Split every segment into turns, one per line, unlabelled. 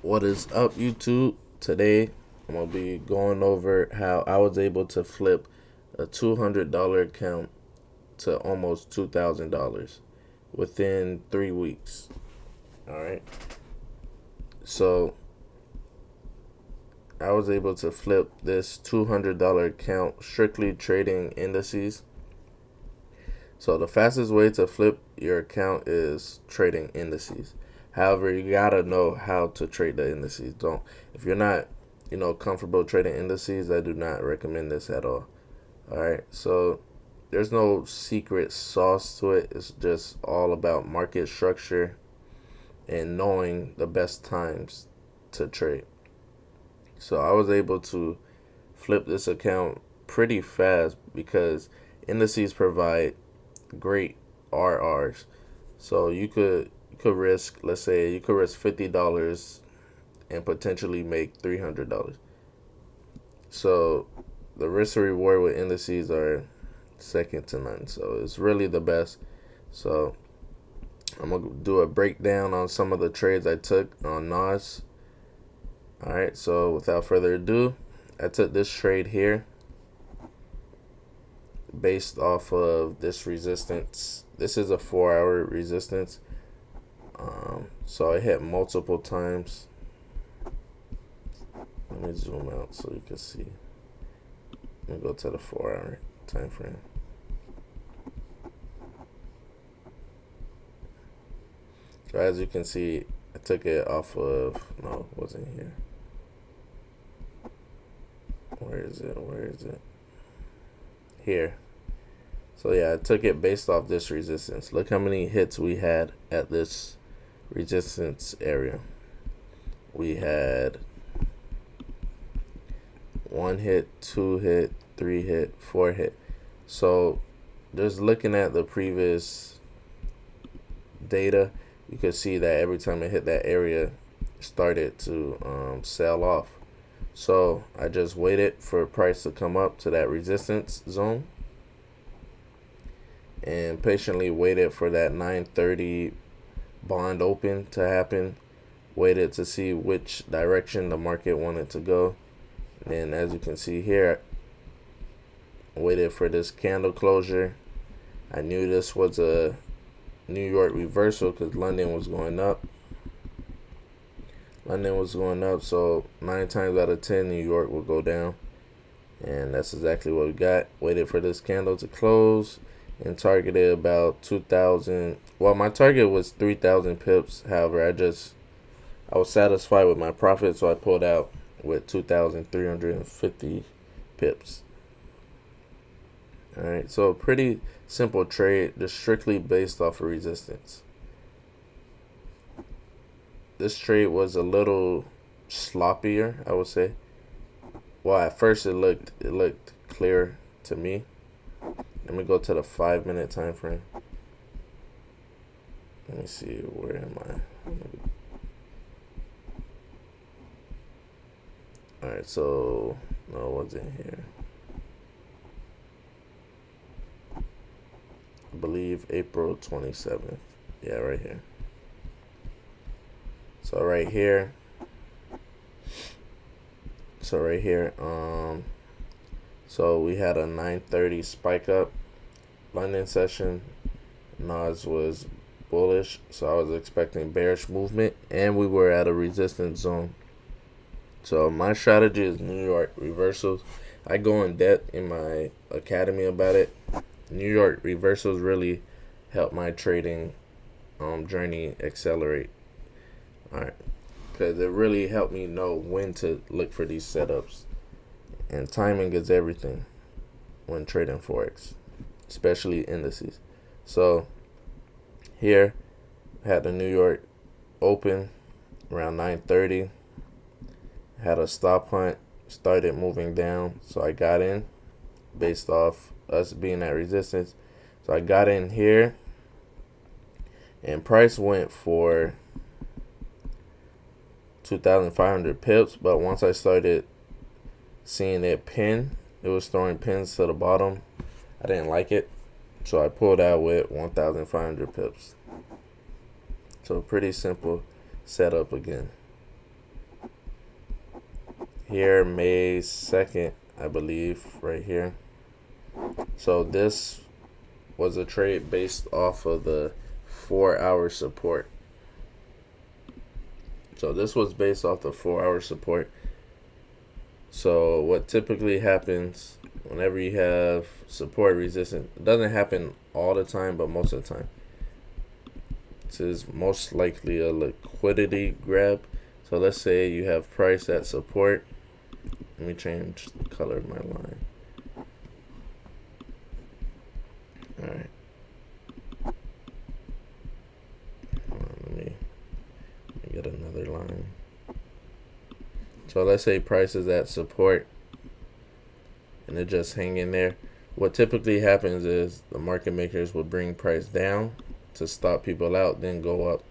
What is up, YouTube? Today I'm gonna be going over how I was able to flip a $200 account to almost $2,000 within 3 weeks. All right, so I was able to flip this $200 account strictly trading indices. So the fastest way to flip your account is trading indices. However, you gotta know how to trade the indices. Don't If you're not, comfortable trading indices, I do not recommend this at all. All right. So there's no secret sauce to it. It's just all about market structure and knowing the best times to trade. So I was able to flip this account pretty fast because indices provide great RRs. So you could risk, let's say you could risk $50 and potentially make $300. So the risk and reward with indices are second to none. So it's really the best. So I'm gonna do a breakdown on some of the trades I took on NAS. All right. So without further ado, I took this trade here based off of this resistance. This is a 4-hour resistance. So I hit multiple times. Let me zoom out so you can see. Let me go to the 4-hour time frame. So as you can see, I took it off of, no, it wasn't here. Where is it? Here. So yeah, I took it based off this resistance. Look how many hits we had at this resistance area. We had 1 hit, 2 hit, 3 hit, 4 hit. So just looking at the previous data, you could see that every time it hit that area, it started to sell off. So I just waited for price to come up to that resistance zone and patiently waited for that 9:30 bond open to happen. Waited to see which direction the market wanted to go. And as you can see here, waited for this candle closure. I knew this was a New York reversal because London was going up. So 9 times out of 10, New York will go down. And that's exactly what we got. Waited for this candle to close and targeted about 2,000. Well, my target was 3,000 pips. However, I was satisfied with my profit, so I pulled out with 2,350 pips. All right, so pretty simple trade, just strictly based off of resistance. This trade was a little sloppier, I would say. Well, at first it looked clear to me. Let me go to the 5-minute time frame. Let me see, where am I? All right, so no, it wasn't here. I believe April 27th. Yeah, right here. So right here. So we had a 9:30 spike up London session. Nas was bullish, so I was expecting bearish movement, and we were at a resistance zone. So my strategy is New York reversals. I go in depth in my academy about it. New York reversals really help my trading journey accelerate. All right, because it really helped me know when to look for these setups. And timing is everything when trading Forex, especially indices. So here, had the New York open around 9:30. Had a stop hunt, started moving down. So I got in based off us being at resistance. So I got in here, and price went for 2,500 pips. But once I started seeing it pin, it was throwing pins to the bottom. I didn't like it, so I pulled out with 1,500 pips. So pretty simple setup again. here May 2nd, I believe, right here. So this was a trade based off of the 4-hour support. So this was based off the 4-hour support. So what typically happens whenever you have support resistance, it doesn't happen all the time, but most of the time. This is most likely a liquidity grab. So let's say you have price at support. Let me change the color of my line. Alright. Let me get another line. So let's say price is at support and it just hanging there. What typically happens is the market makers will bring price down to stop people out, then go up.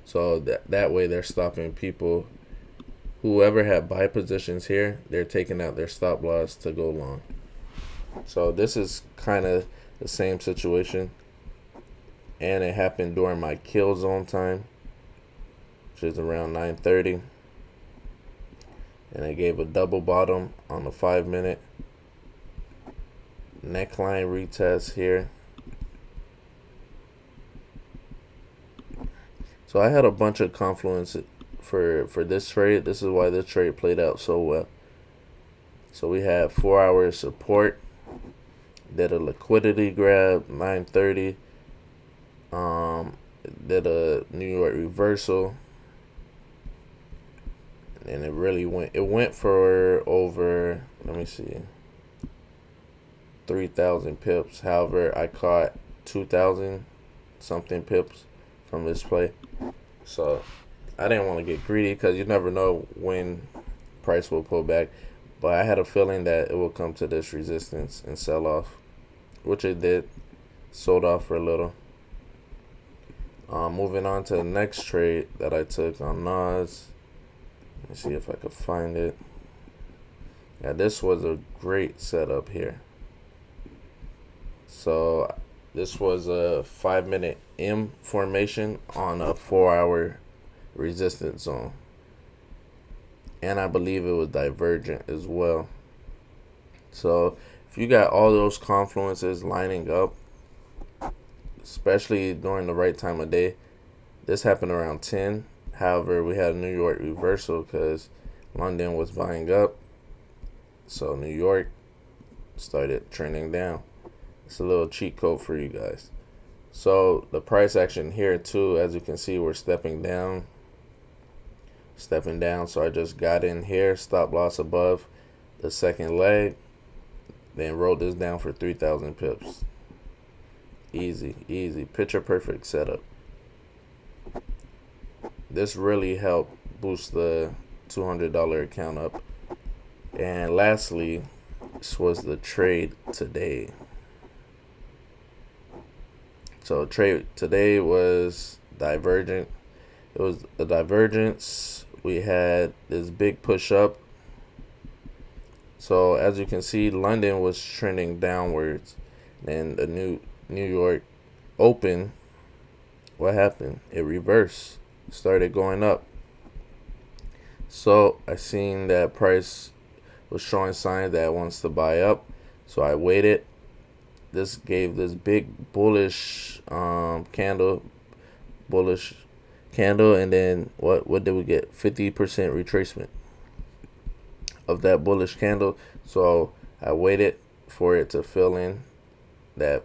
So that way they're stopping people. Whoever had buy positions here, they're taking out their stop loss to go long. So this is kind of the same situation. And it happened during my kill zone time, which is around 9:30. And I gave a double bottom on the 5-minute. Neckline retest here. So I had a bunch of confluence for this trade. This is why this trade played out so well. So we had 4-hour support. Did a liquidity grab, 9:30. Did a New York reversal. And it really went for over, let me see, 3,000 pips. However, I caught 2,000 something pips from this play. So I didn't want to get greedy because you never know when price will pull back. But I had a feeling that it will come to this resistance and sell off, which it did. Sold off for a little. Moving on to the next trade that I took on Nas. Let's see if I could find it. Yeah, this was a great setup here. So this was a 5-minute M formation on a 4-hour resistance zone. And I believe it was divergent as well. So if you got all those confluences lining up, especially during the right time of day, this happened around 10. However, we had a New York reversal because London was buying up. So New York started trending down. It's a little cheat code for you guys. So the price action here too, as you can see, we're stepping down. So I just got in here, stop loss above the second leg, then rolled this down for 3,000 pips. Easy. Picture perfect setup. This really helped boost the $200 account up. And lastly, this was the trade today. So trade today was divergent. It was a divergence. We had this big push up. So as you can see, London was trending downwards. And the New York open, what happened? It reversed. Started going up. So I seen that price was showing signs that it wants to buy up. So I waited. This gave this big bullish candle, and then what did we get? 50% retracement of that bullish candle. So I waited for it to fill in. That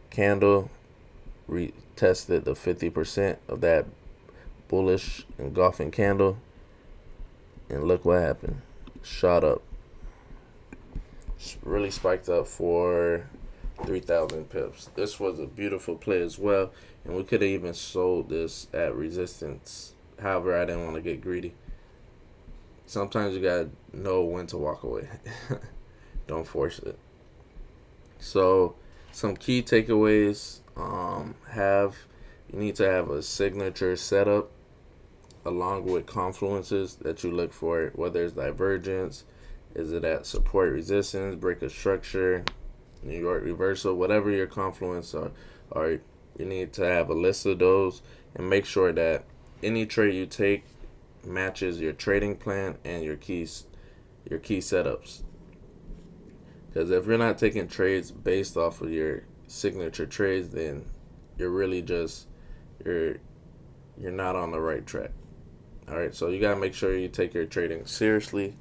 candle retested the 50% of that bullish engulfing candle, and look what happened. Shot up. Really spiked up for 3,000 pips. This was a beautiful play as well, and we could have even sold this at resistance. However, I didn't want to get greedy. Sometimes you gotta know when to walk away. Don't force it. So some key takeaways, you need to have a signature setup along with confluences that you look for, whether it's divergence, is it at support resistance, break of structure, New York reversal, whatever your confluence are, you need to have a list of those and make sure that any trade you take, matches your trading plan and your key setups. Because if you're not taking trades based off of your signature trades, then you're really just you're not on the right track. All right, so you gotta make sure you take your trading seriously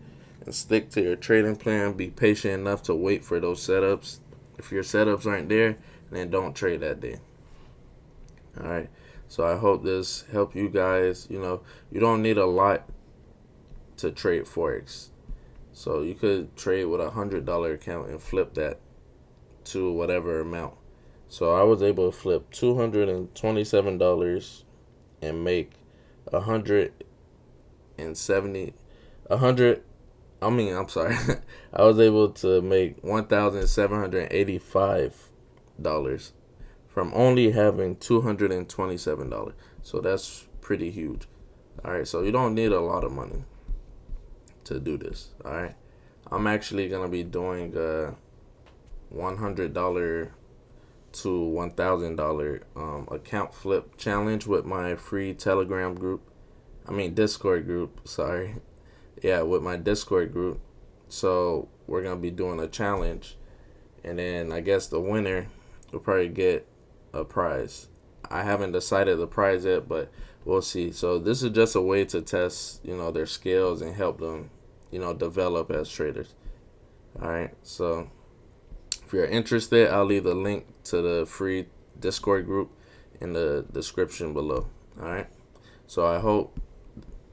and stick to your trading plan. Be patient enough to wait for those setups. If your setups aren't there, then don't trade that day. All right, so I hope this helped you guys. You don't need a lot to trade Forex. So you could trade with $100 account and flip that to whatever amount. So I was able to flip $227 and make 170 a hundred. I'm sorry. I was able to make $1,785 from only having $227. So that's pretty huge. All right, so you don't need a lot of money to do this. All right, I'm actually gonna be doing a $100 to $1,000 account flip challenge with my free Telegram group. Discord group. Sorry, yeah, with my Discord group. So we're gonna be doing a challenge, and then I guess the winner will probably get a prize. I haven't decided the prize yet, but we'll see. So this is just a way to test, their skills and help them, develop as traders. All right. So if you're interested, I'll leave the link to the free Discord group in the description below. All right. So I hope,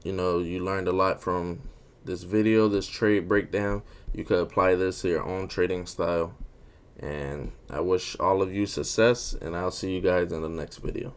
you learned a lot from this video, this trade breakdown. You could apply this to your own trading style. And I wish all of you success, and I'll see you guys in the next video.